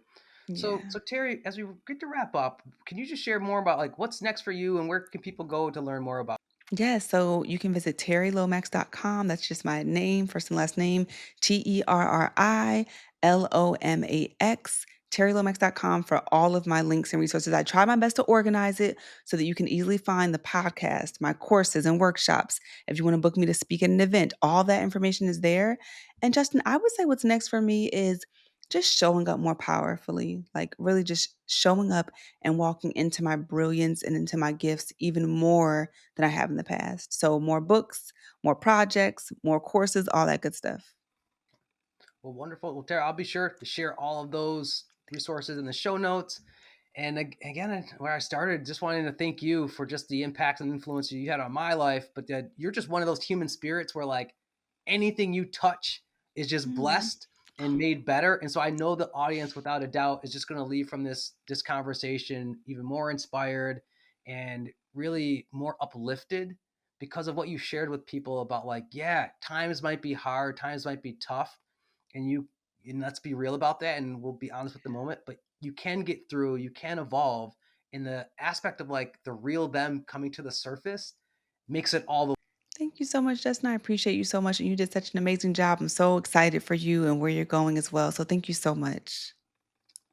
Speaker 2: So
Speaker 1: Yeah.
Speaker 2: Terri, as we get to wrap up, can you just share more about like what's next for you and where can people go to learn more about?
Speaker 1: Yeah, so you can visit terrilomax.com. That's just my name, first and last name, TerriLomax, terrilomax.com for all of my links and resources. I try my best to organize it so that you can easily find the podcast, my courses and workshops. If you want to book me to speak at an event, all that information is there. And Justin, I would say what's next for me is just showing up more powerfully, like really just showing up and walking into my brilliance and into my gifts even more than I have in the past. So more books, more projects, more courses, all that good stuff.
Speaker 2: Well, wonderful. Well, Terri, I'll be sure to share all of those resources in the show notes. And again, where I started, just wanting to thank you for just the impact and influence you had on my life. But that you're just one of those human spirits where like anything you touch is just
Speaker 1: Mm.
Speaker 2: blessed and made better. And so I know the audience, without a doubt, is just going to leave from this conversation even more inspired and really more uplifted because of what you shared with people about like, yeah, times might be hard, times might be tough, and let's be real about that, and we'll be honest with the moment, but you can get through, you can evolve, in the aspect of like the real them coming to the surface makes it all the.
Speaker 1: Thank you so much, Justin. I appreciate you so much. And you did such an amazing job. I'm so excited for you and where you're going as well. So thank you so much.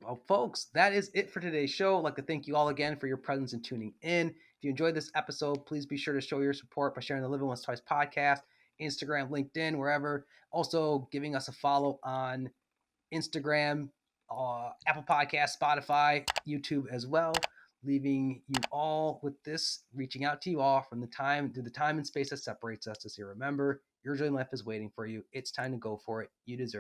Speaker 2: Well, folks, that is it for today's show. I'd like to thank you all again for your presence and tuning in. If you enjoyed this episode, please be sure to show your support by sharing the Living Once Twice podcast, Instagram, LinkedIn, wherever. Also, giving us a follow on Instagram, Apple Podcasts, Spotify, YouTube as well. Leaving you all with this, reaching out to you all from the time through the time and space that separates us to say, remember, your dream life is waiting for you. It's time to go for it. You deserve it.